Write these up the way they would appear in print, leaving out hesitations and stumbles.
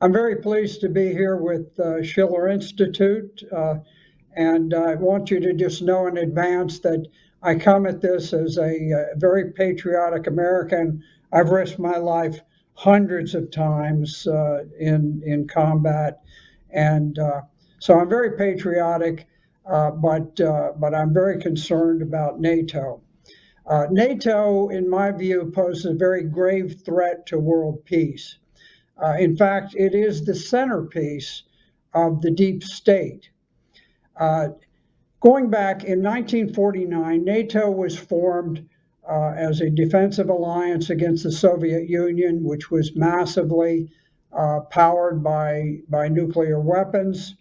I'm very pleased to be here with Schiller Institute, and I want you to just know in advance that I come at this as a very patriotic American. I've risked my life hundreds of times in combat, and so I'm very patriotic, but I'm very concerned about NATO. NATO, in my view, poses a very grave threat to world peace. In fact, it is the centerpiece of the deep state. Uh, Going back in 1949, NATO was formed as a defensive alliance against the Soviet Union, which was massively powered by nuclear weapons.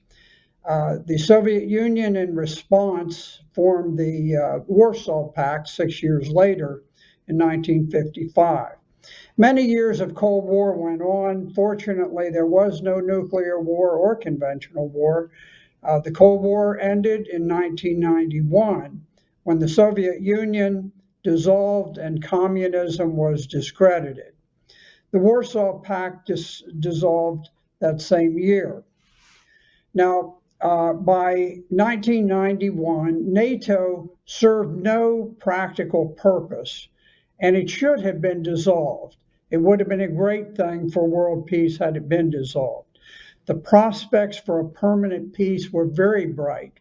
The Soviet Union, in response, formed the Warsaw Pact 6 years later in 1955. Many years of Cold War went on. Fortunately, there was no nuclear war or conventional war. The Cold War ended in 1991 when the Soviet Union dissolved and communism was discredited. The Warsaw Pact dissolved that same year. Now, by 1991, NATO served no practical purpose, and it should have been dissolved. It would have been a great thing for world peace had it been dissolved. The prospects for a permanent peace were very bright.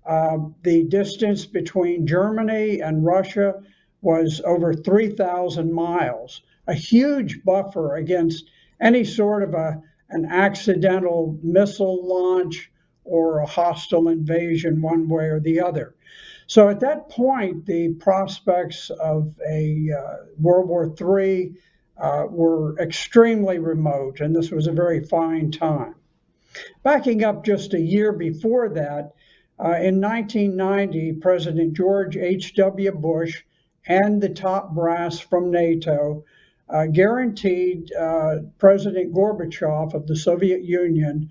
The distance between Germany and Russia was over 3,000 miles, a huge buffer against any sort of an accidental missile launch or a hostile invasion one way or the other. So at that point, the prospects of a World War III were extremely remote, and this was a very fine time. Backing up just a year before that, in 1990, President George H.W. Bush and the top brass from NATO guaranteed President Gorbachev of the Soviet Union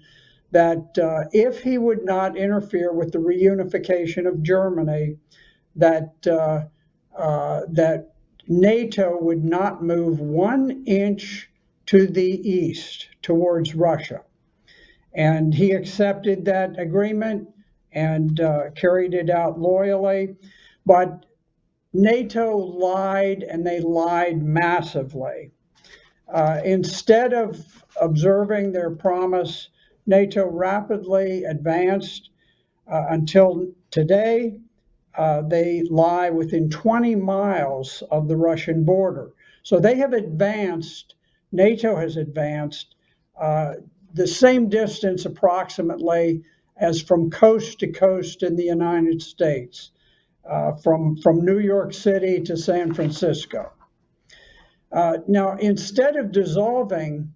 that if he would not interfere with the reunification of Germany, that NATO would not move 1 inch to the east towards Russia. And he accepted that agreement and carried it out loyally. But NATO lied, and they lied massively. Instead of observing their promise, NATO rapidly advanced until today. They lie within 20 miles of the Russian border. So they have advanced, NATO has advanced the same distance approximately as from coast to coast in the United States, from New York City to San Francisco. Now, instead of dissolving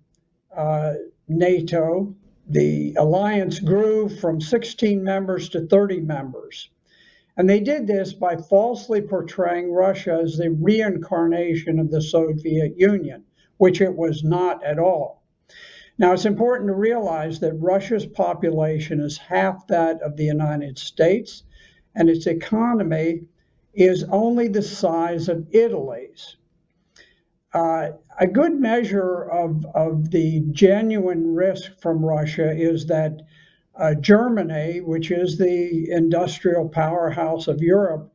NATO, the alliance grew from 16 members to 30 members. And they did this by falsely portraying Russia as the reincarnation of the Soviet Union, which it was not at all. Now, it's important to realize that Russia's population is half that of the United States, and its economy is only the size of Italy's. A good measure of the genuine risk from Russia is that Germany, which is the industrial powerhouse of Europe,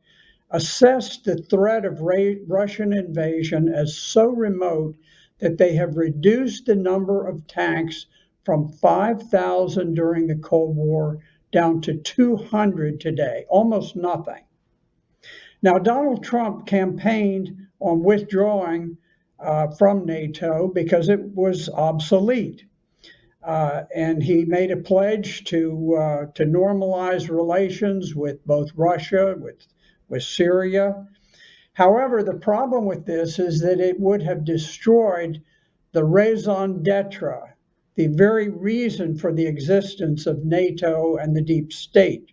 assessed the threat of Russian invasion as so remote that they have reduced the number of tanks from 5,000 during the Cold War down to 200 today, almost nothing. Now, Donald Trump campaigned on withdrawing from NATO because it was obsolete. And he made a pledge to normalize relations with both Russia, with Syria. However, the problem with this is that it would have destroyed the raison d'etre, the very reason for the existence of NATO and the deep state.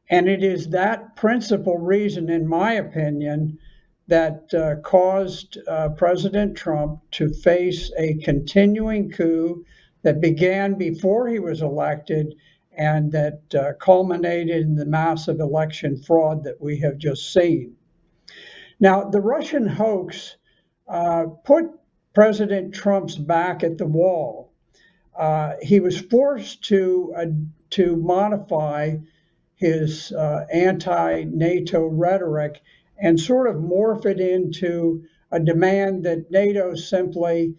And it is that principal reason, in my opinion, that caused President Trump to face a continuing coup that began before he was elected and that culminated in the massive election fraud that we have just seen. Now, the Russian hoax put President Trump's back at the wall. he was forced to modify his anti-NATO rhetoric and sort of morph it into a demand that NATO simply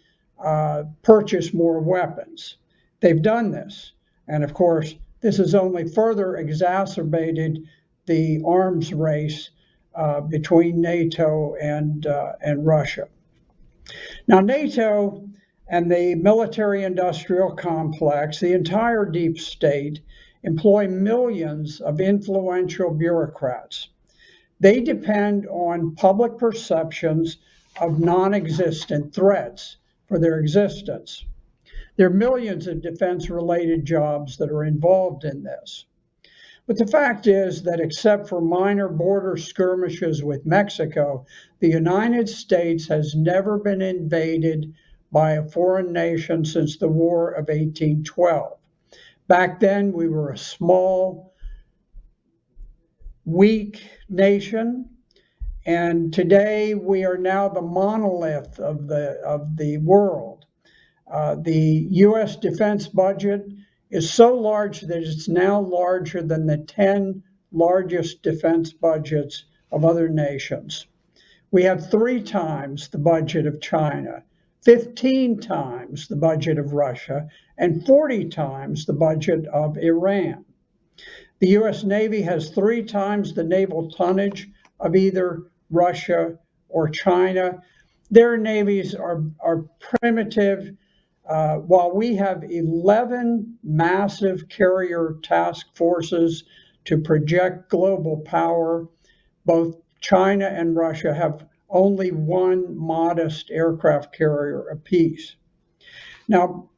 purchase more weapons. They've done this. And of course, this has only further exacerbated the arms race between NATO and Russia. Now, NATO and the military-industrial complex, the entire deep state, employ millions of influential bureaucrats. They depend on public perceptions of non-existent threats for their existence. There are millions of defense-related jobs that are involved in this. But the fact is that except for minor border skirmishes with Mexico, the United States has never been invaded by a foreign nation since the War of 1812. Back then, we were a small, weak nation, and today we are now the monolith of the world. The U.S. defense budget is so large that it's now larger than the 10 largest defense budgets of other nations. We have 3 times the budget of China, 15 times the budget of Russia, and 40 times the budget of Iran. The U.S. Navy has 3 times the naval tonnage of either Russia or China. Their navies are primitive. While we have 11 massive carrier task forces to project global power, both China and Russia have only 1 modest aircraft carrier apiece. Now,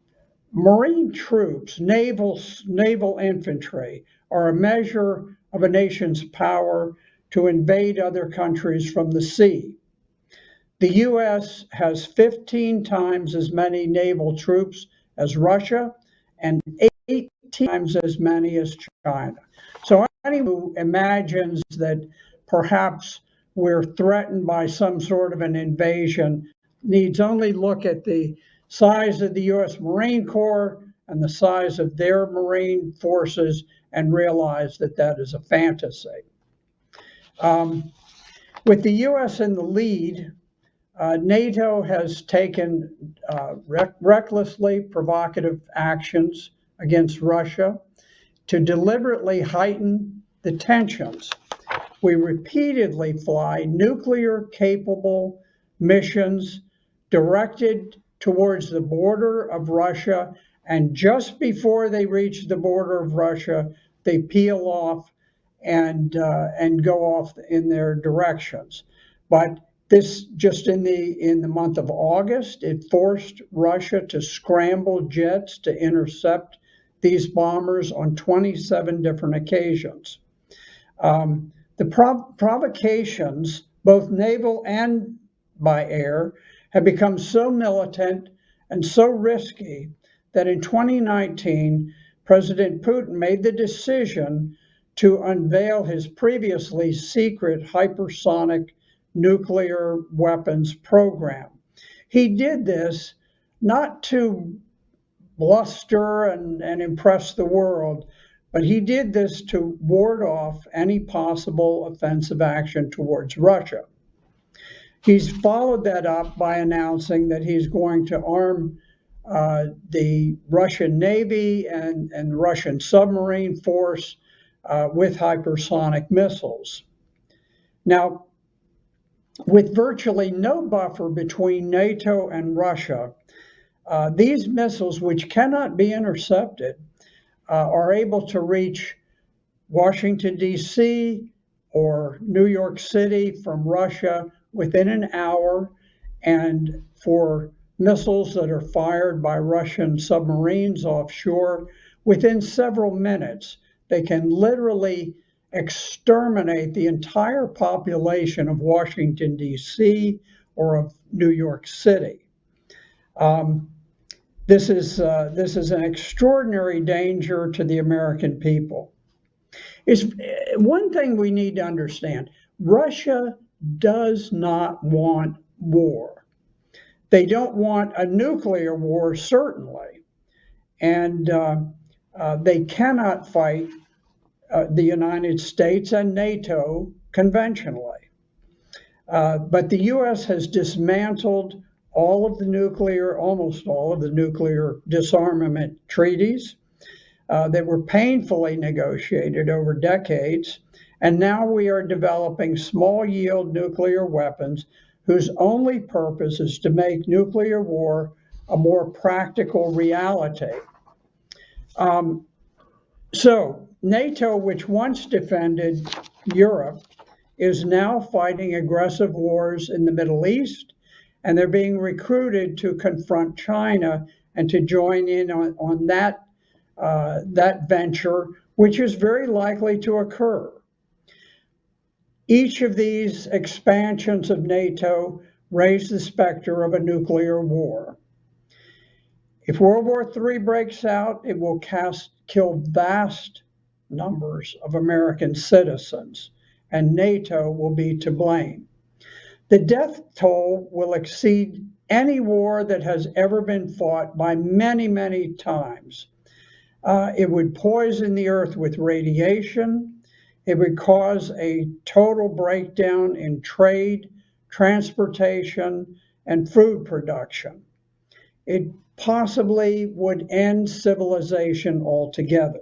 Marine troops, naval infantry, are a measure of a nation's power to invade other countries from the sea. The U.S. has 15 times as many naval troops as Russia and 8 times as many as China. So anyone who imagines that perhaps we're threatened by some sort of an invasion needs only look at the size of the U.S. Marine Corps and the size of their Marine forces and realize that that is a fantasy. With the U.S. in the lead, NATO has taken recklessly provocative actions against Russia to deliberately heighten the tensions. We repeatedly fly nuclear-capable missions directed towards the border of Russia, and just before they reach the border of Russia, they peel off and go off in their directions. But this, just in the month of August, it forced Russia to scramble jets to intercept these bombers on 27 different occasions. The provocations, both naval and by air, have become so militant and so risky that in 2019, President Putin made the decision to unveil his previously secret hypersonic nuclear weapons program. He did this not to bluster and impress the world, but he did this to ward off any possible offensive action towards Russia. He's followed that up by announcing that he's going to arm the Russian Navy and Russian submarine force with hypersonic missiles. Now, with virtually no buffer between NATO and Russia, these missiles, which cannot be intercepted, are able to reach Washington, D.C. or New York City from Russia within an hour, and for missiles that are fired by Russian submarines offshore, within several minutes, they can literally exterminate the entire population of Washington, D.C. or of New York City. This is an extraordinary danger to the American people. It's one thing we need to understand. Russia does not want war. They don't want a nuclear war, certainly. and they cannot fight the United States and NATO conventionally. But the U.S. has dismantled almost all of the nuclear disarmament treaties that were painfully negotiated over decades. And now we are developing small yield nuclear weapons whose only purpose is to make nuclear war a more practical reality. So NATO, which once defended Europe, is now fighting aggressive wars in the Middle East, and they're being recruited to confront China and to join in on that venture, which is very likely to occur. Each of these expansions of NATO raise the specter of a nuclear war. If World War III breaks out, it will kill vast numbers of American citizens, and NATO will be to blame. The death toll will exceed any war that has ever been fought by many, many times. It would poison the earth with radiation. It would cause a total breakdown in trade, transportation, and food production. It possibly would end civilization altogether.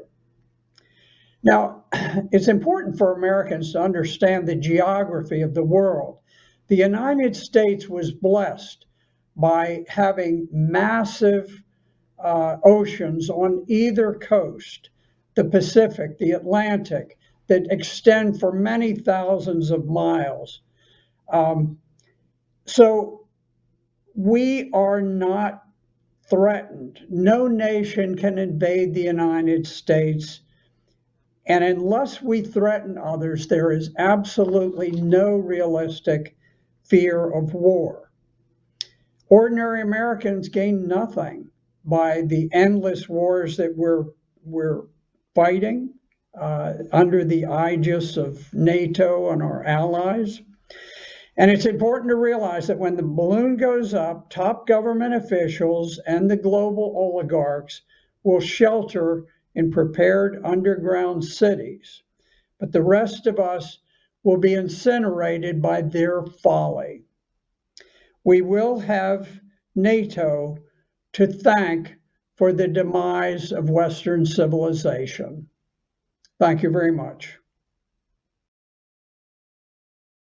Now, it's important for Americans to understand the geography of the world. The United States was blessed by having massive oceans on either coast, the Pacific, the Atlantic, that extend for many thousands of miles. So we are not threatened. No nation can invade the United States. And unless we threaten others, there is absolutely no realistic fear of war. Ordinary Americans gain nothing by the endless wars that we're fighting under the aegis of NATO and our allies. And it's important to realize that when the balloon goes up, top government officials and the global oligarchs will shelter in prepared underground cities, but the rest of us will be incinerated by their folly. We will have NATO to thank for the demise of Western civilization. Thank you very much.